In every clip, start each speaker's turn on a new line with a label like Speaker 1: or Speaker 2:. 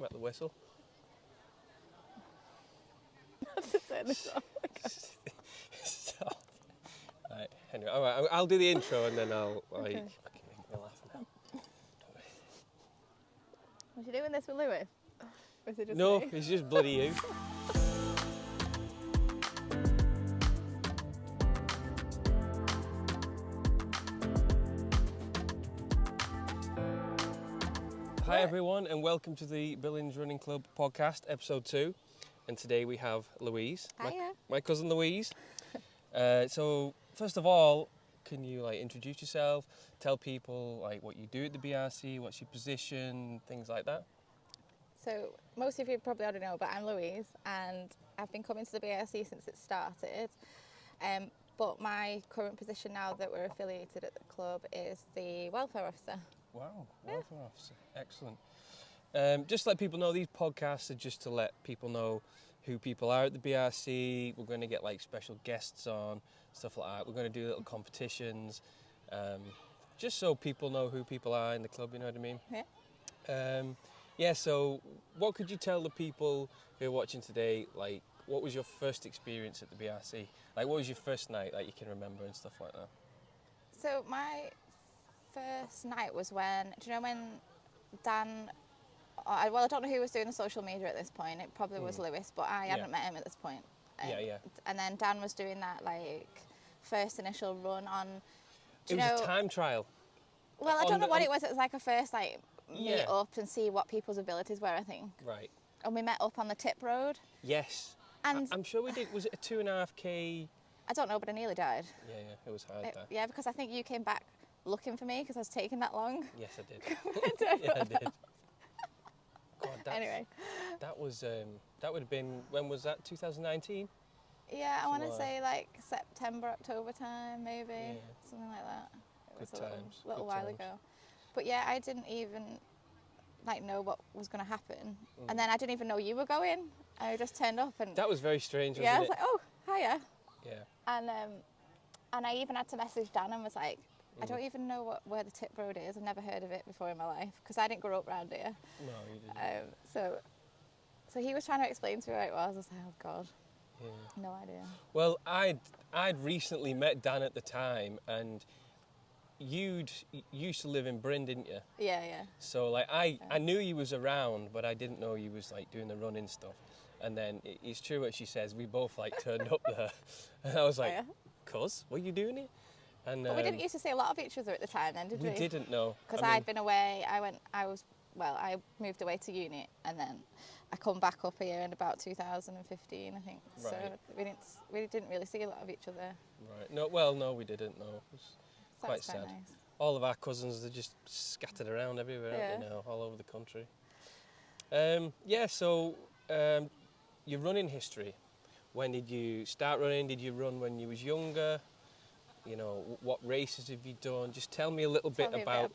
Speaker 1: Wet the whistle. So, right, anyway, all right, I'll do the intro and then I'll
Speaker 2: Okay.
Speaker 1: make me laugh now.
Speaker 2: Was you doing this with Lewis? Or is it just
Speaker 1: No,
Speaker 2: me?
Speaker 1: it's just bloody you. Hi everyone and welcome to the Billinge Running Club podcast, episode 2. And today we have Louise,
Speaker 2: Hiya.
Speaker 1: my cousin Louise. So first of all, can you introduce yourself, tell people what you do at the BRC, what's your position, things like that?
Speaker 2: So most of you probably already know, but I'm Louise and I've been coming to the BRC since it started. But my current position now that we're affiliated at the club is the welfare officer.
Speaker 1: Wow,
Speaker 2: Yeah.
Speaker 1: welfare officer, excellent. Just to let people know, these podcasts are just to let people know who people are at the BRC. We're going to get special guests on, stuff like that. We're going to do little competitions, just so people know who people are in the club, you know what I mean?
Speaker 2: Yeah.
Speaker 1: So what could you tell the people who are watching today, what was your first experience at the BRC? What was your first night that you can remember and stuff like that?
Speaker 2: So my first night was when, do you know when Dan, I don't know who was doing the social media at this point, it probably was Lewis, but I hadn't met him at this point.
Speaker 1: Yeah.
Speaker 2: And then Dan was doing that first initial run on,
Speaker 1: It was a time trial.
Speaker 2: Well, I don't know what it was. It was a first meet up and see what people's abilities were, I think.
Speaker 1: Right.
Speaker 2: And we met up on the tip road.
Speaker 1: Yes.
Speaker 2: And
Speaker 1: I'm sure we did. Was it a 2.5k?
Speaker 2: I don't know, but I nearly died.
Speaker 1: Yeah, it was hard.
Speaker 2: Yeah, because I think you came back looking for me because I was taking that long.
Speaker 1: Yes, I did.
Speaker 2: Yeah,
Speaker 1: I did. God,
Speaker 2: anyway.
Speaker 1: That was that would have been, when was that? 2019.
Speaker 2: Yeah, I want to
Speaker 1: Something
Speaker 2: say September, October time, maybe something like that. It was
Speaker 1: Good times.
Speaker 2: a little
Speaker 1: Good
Speaker 2: while
Speaker 1: times.
Speaker 2: ago. But yeah, I didn't even know what was going to happen, and then I didn't even know you were going. I just turned up and
Speaker 1: That was very strange, wasn't
Speaker 2: yeah, I
Speaker 1: it?
Speaker 2: was like, oh, hiya.
Speaker 1: Yeah.
Speaker 2: And I even had to message Dan and was like, I don't even know where the tip road is. I've never heard of it before in my life because I didn't grow up around here.
Speaker 1: No, you didn't.
Speaker 2: So he was trying to explain to me where it was. I was like, oh God,
Speaker 1: Yeah.
Speaker 2: no idea.
Speaker 1: Well, I'd recently met Dan at the time, and you used to live in Bryn, didn't you?
Speaker 2: Yeah.
Speaker 1: So I knew you was around, but I didn't know you was doing the running stuff. And then it's true what she says. We both turned up there, and I was like, "Cuz, what are you doing here?" And
Speaker 2: But we didn't used to see a lot of each other at the time, then, did we?
Speaker 1: We didn't know
Speaker 2: because I'd been away. I moved away to uni, and then I come back up here in about 2015, I think.
Speaker 1: Right.
Speaker 2: So we didn't really see a lot of each other.
Speaker 1: Right. No, we didn't. No, it was
Speaker 2: So
Speaker 1: quite
Speaker 2: that's quite
Speaker 1: sad.
Speaker 2: nice.
Speaker 1: All of our cousins are just scattered around everywhere, aren't they now, all over the country. So your running history. When did you start running? Did you run when you was younger? You know, what races have you done? Just tell me a little bit about.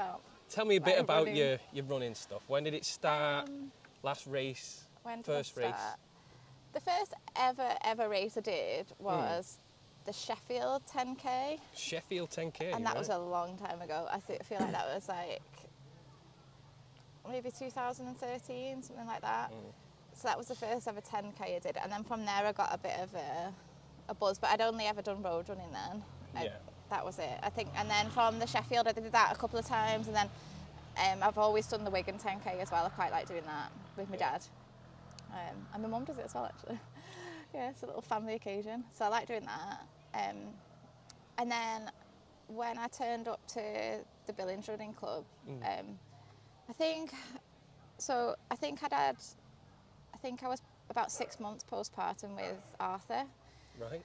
Speaker 1: Tell me a bit about
Speaker 2: running.
Speaker 1: your running stuff. When did it start? Last race?
Speaker 2: When did
Speaker 1: First
Speaker 2: I
Speaker 1: race?
Speaker 2: start? The first ever race I did was the Sheffield 10K.
Speaker 1: Sheffield 10K.
Speaker 2: And that was a long time ago. I feel like that was maybe 2013, something like that. So that was the first ever 10K I did. And then from there I got a bit of a buzz, but I'd only ever done road running then. That was it, I think. And then from the Sheffield I did that a couple of times, and then I've always done the Wigan 10K as well. I quite like doing that with my dad. And my mum does it as well, actually. Yeah, it's a little family occasion. So I like doing that. And then when I turned up to the Billinge Running Club, I think I was about 6 months postpartum with Arthur.
Speaker 1: Right.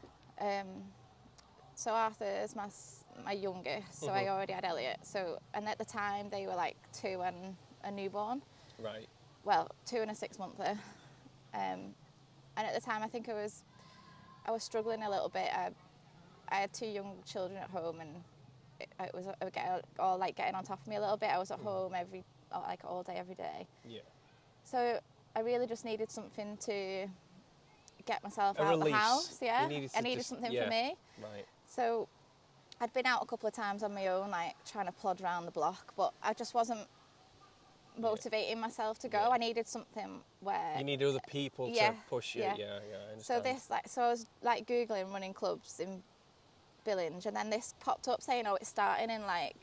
Speaker 2: So Arthur is my youngest, so I already had Elliot. And at the time they were 2 and a newborn.
Speaker 1: Right.
Speaker 2: Well, 2 and a 6-monther. And at the time I think I was struggling a little bit. I had 2 young children at home, and it was all getting on top of me a little bit. I was at home all day, every day.
Speaker 1: Yeah.
Speaker 2: So I really just needed something to get myself
Speaker 1: A
Speaker 2: out
Speaker 1: release.
Speaker 2: of the house. Yeah,
Speaker 1: I
Speaker 2: needed something for me.
Speaker 1: Right.
Speaker 2: So I'd been out a couple of times on my own, trying to plod around the block, but I just wasn't motivating myself to go. I needed something where
Speaker 1: you need other people to push you. Yeah, I understand.
Speaker 2: So I was like Googling running clubs in Billinge, and then this popped up saying, "Oh, it's starting in like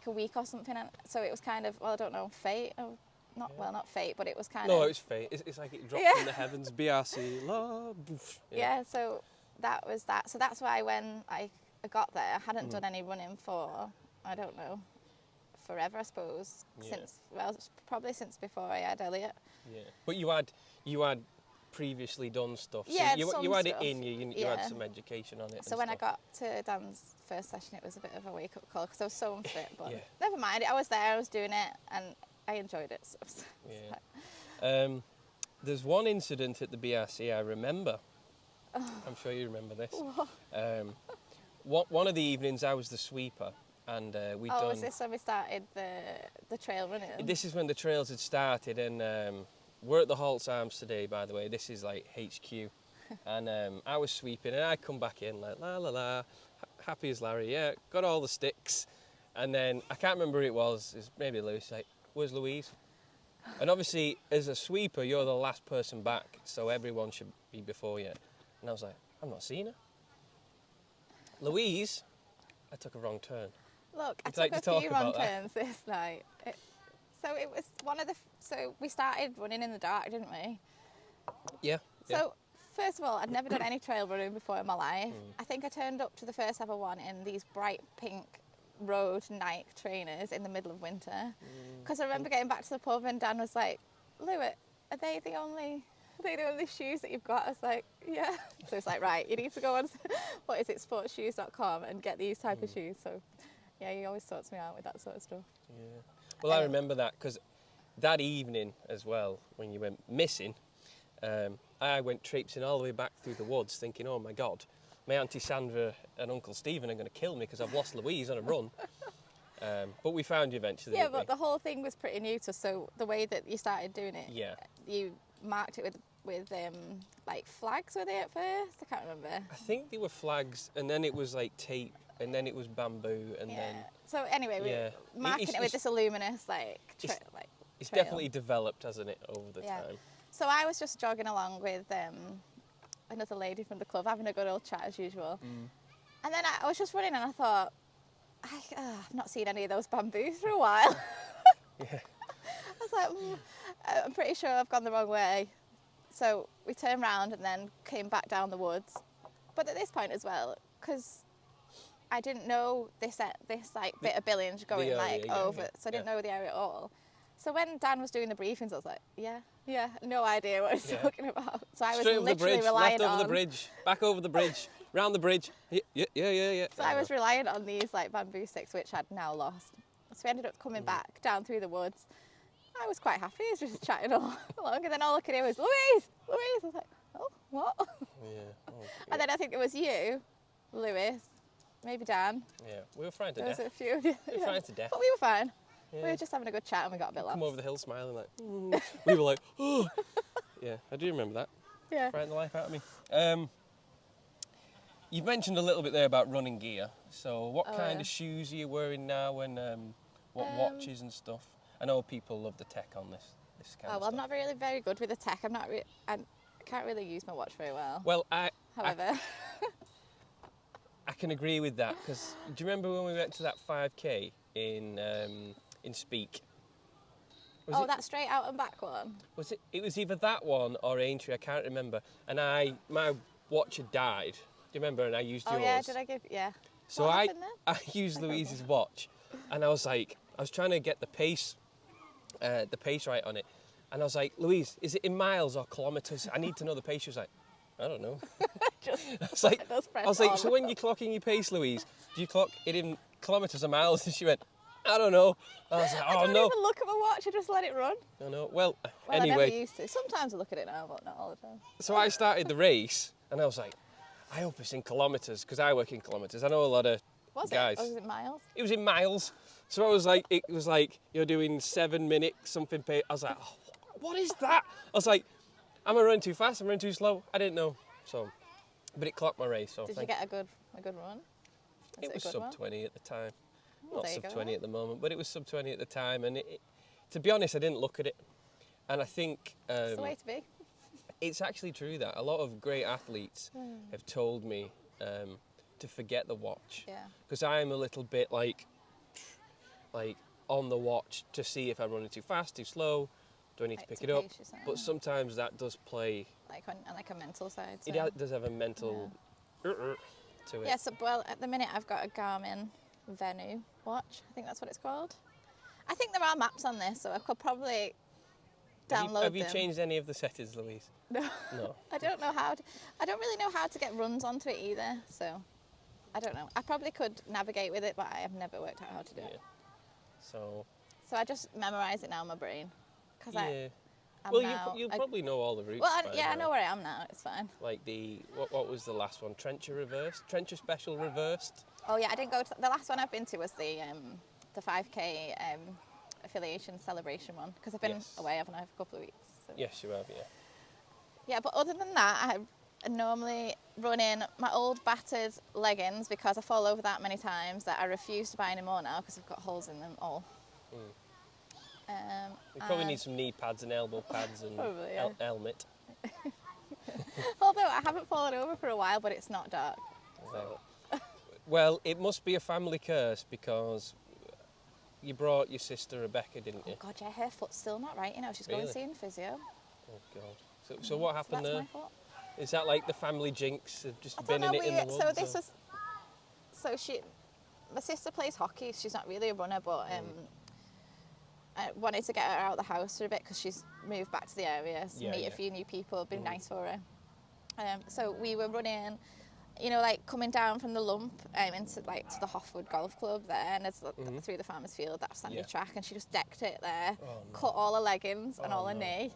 Speaker 2: a week or something." And so it was kind of, well, I don't know, fate. Not fate, but it was kind of.
Speaker 1: No, it's fate. It's like it dropped from the heavens. BRC, la, boof.
Speaker 2: Yeah, so that was that. So that's why when I got there, I hadn't done any running for, I don't know, forever, I suppose. Probably since before I had Elliot.
Speaker 1: Yeah, but you had previously done stuff.
Speaker 2: Yeah,
Speaker 1: so you had it in you. You had some education on it.
Speaker 2: So when I got to Dan's first session, it was a bit of a wake-up call because I was so unfit. But never mind. I was there. I was doing it, and I enjoyed it. So.
Speaker 1: There's one incident at the BRC I remember. I'm sure you remember this. One of the evenings I was the sweeper, and we'd done.
Speaker 2: Was this when we started the trail running?
Speaker 1: This is when the trails had started, and we're at the Halts Arms today, by the way. This is like HQ, and I was sweeping, and I come back in like la la la, happy as Larry. Yeah, got all the sticks, and then I can't remember who it was. It's maybe Louise. Like, where's Louise? And obviously, as a sweeper, you're the last person back, so everyone should be before you. And I was like, I've not seen her. Louise, I took a wrong turn.
Speaker 2: Look, I took a few wrong turns this night. So it was so we started running in the dark, didn't we?
Speaker 1: Yeah.
Speaker 2: So first of all, I'd never done any trail running before in my life. I think I turned up to the first ever one in these bright pink road Nike trainers in the middle of winter. Because I remember getting back to the pub and Dan was like, "Lou, are they the only shoes that you've got?" I was like, "Yeah." So it's like, right, you need to go on, what is it, sportshoes.com and get these type of shoes. So yeah, he always sorts me out with that sort of stuff.
Speaker 1: Yeah. Well, I remember that because that evening as well, when you went missing, I went traipsing all the way back through the woods thinking, oh my God, my Auntie Sandra and Uncle Stephen are going to kill me because I've lost Louise on a run. But we found you eventually.
Speaker 2: Yeah, but the whole thing was pretty new to us, so the way that you started doing it, you marked it with like flags, were they at first? I can't remember.
Speaker 1: I think they were flags, and then it was like tape, and then it was bamboo, and then...
Speaker 2: So anyway, we were marking it with this luminous
Speaker 1: It's definitely developed, hasn't it, over the time?
Speaker 2: So I was just jogging along with another lady from the club, having a good old chat as usual. And then I was just running and I thought, I've not seen any of those bamboos for a while. I was like, I'm pretty sure I've gone the wrong way. So we turned round and then came back down the woods. But at this point as well, because I didn't know this like bit of Billinge going over, so I didn't know the area at all. So when Dan was doing the briefings, I was like, no idea what he's talking about. So I was literally relying
Speaker 1: on... Left over the bridge, back over the bridge, round the bridge, yeah.
Speaker 2: So I was relying on these like bamboo sticks, which I'd now lost. So we ended up coming back down through the woods. I was quite happy, I was just chatting all along, and then all I could hear was, Louise! I was like, oh, what? And then I think it was you, Lewis, maybe Dan.
Speaker 1: Yeah, we were frightened to death.
Speaker 2: There was a few of you.
Speaker 1: We were frightened to death.
Speaker 2: But we were fine. Yeah. We were just having a good chat and we got a bit lost.
Speaker 1: Come over the hill smiling like, we were like, oh. Yeah, I do remember that.
Speaker 2: Yeah.
Speaker 1: Frightened the life out of me. You've mentioned a little bit there about running gear. So what kind of shoes are you wearing now and what watches and stuff? I know people love the tech on this kind of stuff.
Speaker 2: I'm not really very good with the tech. I can't really use my watch very well.
Speaker 1: Well,
Speaker 2: however...
Speaker 1: I can agree with that, because do you remember when we went to that 5K in Speak?
Speaker 2: That straight out and back one?
Speaker 1: Was it? It was either that one or Aintree, I can't remember. And my watch had died. Do you remember? And I used yours.
Speaker 2: Oh yeah, did I give? Yeah.
Speaker 1: So I used Louise's watch, and I was trying to get the pace right on it, and I was like, Louise, is it in miles or kilometres? I need to know the pace. She was like, I don't know. I was like, so when you're clocking your pace, Louise, do you clock it in kilometres or miles? And she went, I don't know. I was like,
Speaker 2: I don't even look at my watch, I just let it run.
Speaker 1: I know. Well,
Speaker 2: anyway.
Speaker 1: I
Speaker 2: never used to. Sometimes I look at it now, but not all the time.
Speaker 1: So I started the race, and I was like, I hope it's in kilometres, because I work in kilometres. I know a lot of guys.
Speaker 2: Was it miles?
Speaker 1: It was in miles. So I was like, it was like, you're doing 7 minutes, something pace. I was like, oh, what is that? I was like, am I running too fast? Am I running too slow? I didn't know. So, but it clocked my race. So
Speaker 2: did you get a good run?
Speaker 1: It was sub 20 at the time. not
Speaker 2: there you
Speaker 1: sub
Speaker 2: go.
Speaker 1: 20 at the moment, but it was sub 20 at the time. And to be honest, I didn't look at it. And I think
Speaker 2: It's the way to be.
Speaker 1: it's actually true that a lot of great athletes have told me to forget the watch.
Speaker 2: Yeah.
Speaker 1: Because I'm a little bit like on the watch to see if I'm running too fast, too slow, do I need to pick it up? But sometimes that does play.
Speaker 2: Like on like a mental side. So.
Speaker 1: It does have a mental to it.
Speaker 2: Yeah, so, well, at the minute I've got a Garmin Venu watch. I think that's what it's called. I think there are maps on this, so I could probably download them.
Speaker 1: Have you changed any of the settings, Louise?
Speaker 2: No.
Speaker 1: No.
Speaker 2: I don't know how. I don't really know how to get runs onto it either, so I don't know. I probably could navigate with it, but I have never worked out how to do it.
Speaker 1: So
Speaker 2: I just memorise it now in my brain. Cause
Speaker 1: you'll probably know all the routes.
Speaker 2: Well, I know where I am now. It's fine.
Speaker 1: Like what was the last one? Trencher reversed? Trencher special reversed?
Speaker 2: Oh yeah, I didn't go to the last one I've been to was the 5K affiliation celebration one because I've been away, haven't I, for a couple of weeks. So.
Speaker 1: Yes, you have, yeah.
Speaker 2: Yeah, but other than that, I normally run in my old battered leggings because I fall over that many times that I refuse to buy any more now because I've got holes in them all.
Speaker 1: You probably need some knee pads and elbow pads and helmet.
Speaker 2: Although I haven't fallen over for a while, but it's not dark. So.
Speaker 1: Well, it must be a family curse because you brought your sister Rebecca, didn't you?
Speaker 2: Oh God, yeah, her foot's still not right. You know, she's going to see a physio.
Speaker 1: Oh God. So what happened
Speaker 2: that's
Speaker 1: there?
Speaker 2: My fault.
Speaker 1: Is that like the family jinx of just binning it in the woods?
Speaker 2: My sister plays hockey. She's not really a runner, but I wanted to get her out of the house for a bit because she's moved back to the area, meet a few new people, been nice for her. So we were running, you know, like coming down from the lump into like to the Hoffwood Golf Club there, and it's through the farmer's field, that sandy track, and she just decked it there, cut all her leggings and all her knee.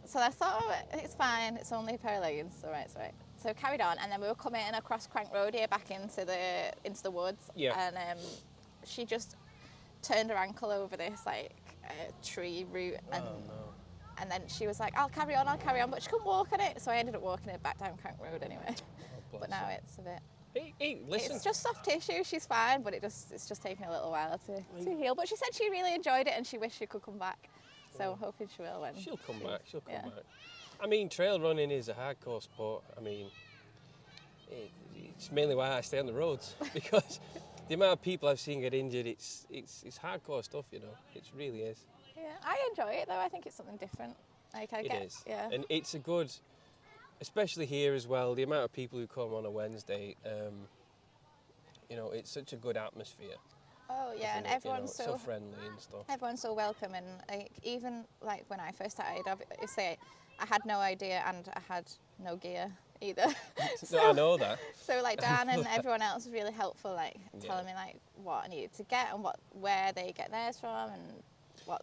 Speaker 2: So I thought, oh, it's fine, it's only a pair of leggings, it's all right. So carried on, and then we were coming across Crank Road here back into the woods, and she just turned her ankle over this like tree root, and then she was like, I'll carry on, but she couldn't walk on it, so I ended up walking it back down Crank Road anyway. But now it's a bit.
Speaker 1: Hey, listen.
Speaker 2: It's just soft tissue. She's fine, but it's just taking a little while to heal. But she said she really enjoyed it and she wished she could come back. So I'm hoping she will. She'll
Speaker 1: come back. I mean, trail running is a hardcore sport. I mean, it's mainly why I stay on the roads because the amount of people I've seen get injured, it's hardcore stuff, you know. It really is.
Speaker 2: Yeah, I enjoy it though. I think it's something different.
Speaker 1: It is. Yeah. And it's a good, especially here as well, the amount of people who come on a Wednesday, you know, it's such a good atmosphere.
Speaker 2: Oh yeah, and everyone's
Speaker 1: so friendly and stuff.
Speaker 2: Everyone's so welcome, and even like when I first started, I had no idea and I had no gear either.
Speaker 1: I know that.
Speaker 2: So like Dan and everyone else was really helpful, like telling me like what I needed to get and where they get theirs from and what.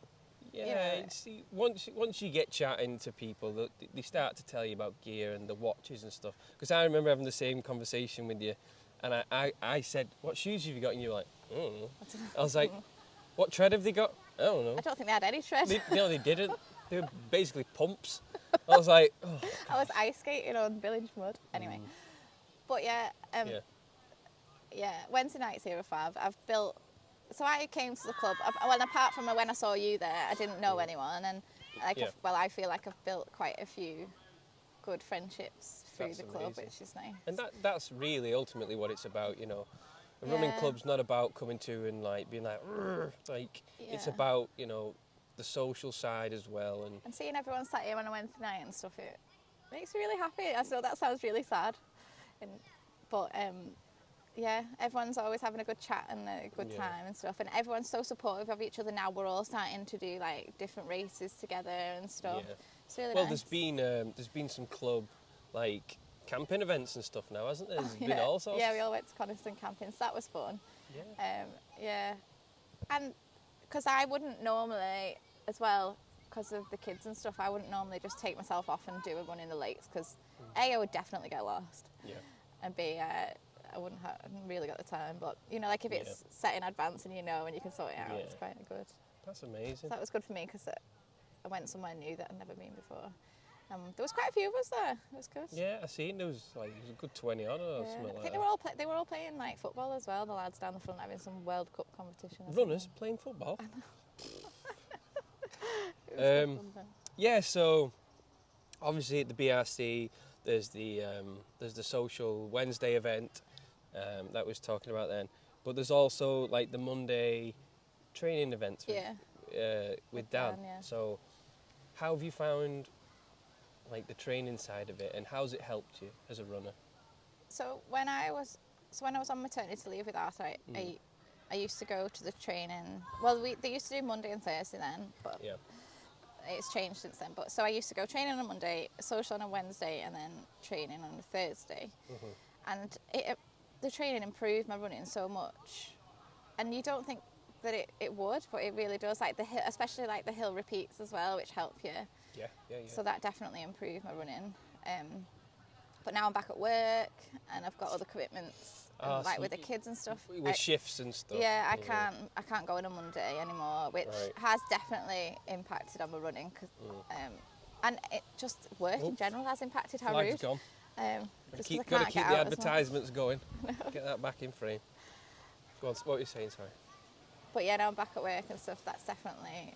Speaker 1: Yeah, see, once you get chatting to people, they start to tell you about gear and the watches and stuff. Because I remember having the same conversation with you, and I said, "What shoes have you got?" And you were like, "I don't know." I was like, "What tread have they got?" I don't know.
Speaker 2: I don't think they had any tread.
Speaker 1: No, they didn't. They were basically pumps. I was like, oh.
Speaker 2: I was ice skating on Billinge mud. Anyway, but yeah, Wednesday nights here are fab. I've built. So I came to the club. Well, apart from when I saw you there, I didn't know anyone, and I feel like I've built quite a few good friendships through the club, which is nice.
Speaker 1: And that's really ultimately what it's about, you know. A running club's not about coming to and like being like it's about, you know, the social side as well, and
Speaker 2: seeing everyone sat here on a Wednesday night and stuff. It makes me really happy. I know that sounds really sad, but. Yeah, everyone's always having a good chat and a good time and stuff, and everyone's so supportive of each other now. We're all starting to do like different races together and stuff. Yeah. It's really nice.
Speaker 1: There's been some club like camping events and stuff now, hasn't there? There's been all sorts.
Speaker 2: Yeah, we all went to Coniston camping, so that was fun. Yeah. And because I wouldn't normally, as well, because of the kids and stuff, I wouldn't normally just take myself off and do a run in the lakes because A, I would definitely get lost. Yeah. And B, I wouldn't really got the time, but you know, like if it's set in advance and you know and you can sort it out, it's quite good.
Speaker 1: That's amazing.
Speaker 2: So that was good for me because I went somewhere new that I'd never been before. There was quite a few of us there. It was good.
Speaker 1: Yeah, I seen there was like a good 20 odd or something
Speaker 2: I
Speaker 1: like
Speaker 2: think
Speaker 1: that.
Speaker 2: they were all playing like football as well. The lads down the front having some World Cup competition.
Speaker 1: Runners playing football.
Speaker 2: It was good fun.
Speaker 1: Yeah, so obviously at the BRC there's the social Wednesday event that we was talking about then, but there's also like the Monday training events with Dan.
Speaker 2: Yeah.
Speaker 1: So how have you found like the training side of it, and how's it helped you as a runner?
Speaker 2: So when I was on maternity leave with Arthur, I used to go to the training. Well, they used to do Monday and Thursday then, but it's changed since then. But so I used to go training on a Monday, social on a Wednesday, and then training on a Thursday. And the training improved my running so much. And you don't think that it would, but it really does. Like especially like the hill repeats as well, which help you.
Speaker 1: Yeah.
Speaker 2: So that definitely improved my running. But now I'm back at work and I've got other commitments, like with the kids and stuff.
Speaker 1: With shifts and stuff.
Speaker 2: Yeah, I can't go on a Monday anymore, which has definitely impacted on my running. And it just work in general has impacted how
Speaker 1: Lag's gone. Got to keep the advertisements going. Get that back in frame. Go on, what were you saying, sorry?
Speaker 2: But yeah, now I'm back at work and stuff. That's definitely.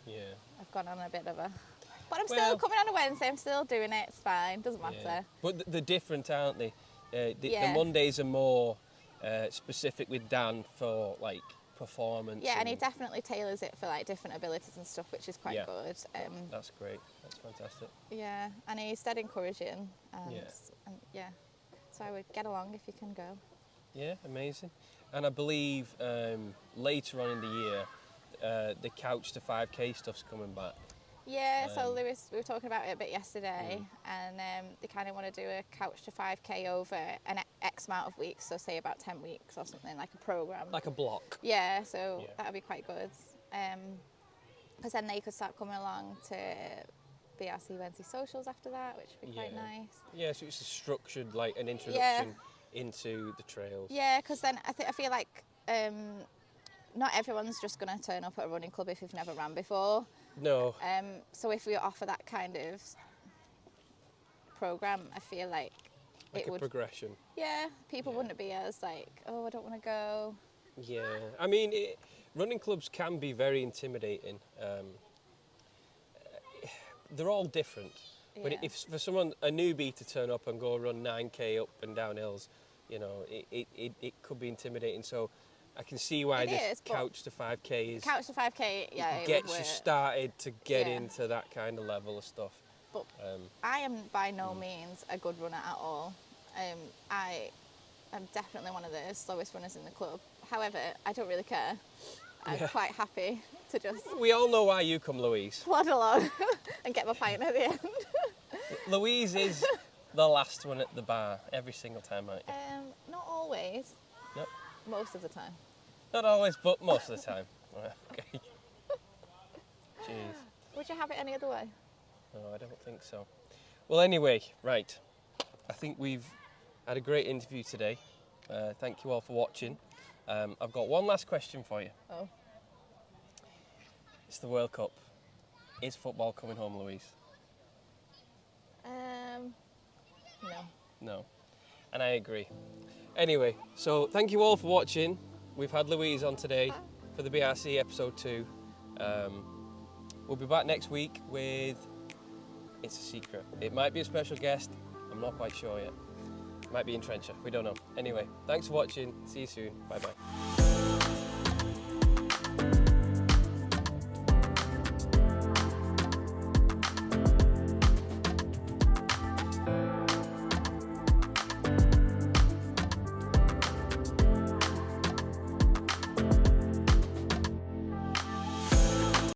Speaker 1: Yeah.
Speaker 2: I've gone on a bit of a. But I'm still coming on a Wednesday. I'm still doing it. It's fine. Doesn't matter.
Speaker 1: Yeah. But they're different, aren't they? The Mondays are more specific with Dan for like performance.
Speaker 2: Yeah, and he definitely tailors it for like different abilities and stuff, which is quite good.
Speaker 1: That's great. That's fantastic.
Speaker 2: Yeah, and he's dead encouraging. And so I would get along if you can go.
Speaker 1: Yeah, amazing. And I believe later on in the year, the couch to 5K stuff's coming back.
Speaker 2: Yeah, so Lewis, we were talking about it a bit yesterday, and they kind of want to do a couch to 5K over an X amount of weeks, so say about 10 weeks or something, like a programme.
Speaker 1: Like a block.
Speaker 2: Yeah, so that would be quite good. Because then they could start coming along to BRC Wednesday socials after that, which would be quite nice.
Speaker 1: Yeah, so it's a structured, like an introduction into the trails.
Speaker 2: Yeah, because then I feel like not everyone's just going to turn up at a running club if you've never ran before.
Speaker 1: No.
Speaker 2: So if we offer that kind of programme, I feel like it would...
Speaker 1: progression.
Speaker 2: Yeah, people wouldn't be as like, oh, I don't want to go.
Speaker 1: Yeah, I mean, running clubs can be very intimidating. They're all different. But if for someone, a newbie, to turn up and go run 9K up and down hills, you know, it could be intimidating. So I can see why this couch to 5K is...
Speaker 2: Couch to 5K, it
Speaker 1: gets you started to get into that kind of level of stuff.
Speaker 2: But I am by no means a good runner at all. I am definitely one of the slowest runners in the club. However, I don't really care. I'm quite happy to just...
Speaker 1: We all know why you come, Louise.
Speaker 2: Plod along and get my pint at the end.
Speaker 1: Louise is the last one at the bar every single time, aren't you?
Speaker 2: Not always.
Speaker 1: Nope.
Speaker 2: Most of the time.
Speaker 1: Not always, but most of the time. Okay. Jeez.
Speaker 2: Would you have it any other way?
Speaker 1: No, I don't think so. Well, anyway, right. I think we've had a great interview today. Thank you all for watching. I've got one last question for you.
Speaker 2: Oh.
Speaker 1: It's the World Cup. Is football coming home, Louise?
Speaker 2: No.
Speaker 1: No. And I agree. Anyway, so thank you all for watching. We've had Louise on today for the BRC episode 2. We'll be back next week with... It's a secret. It might be a special guest. I'm not quite sure yet. It might be in Trencher. We don't know. Anyway, thanks for watching. See you soon. Bye-bye.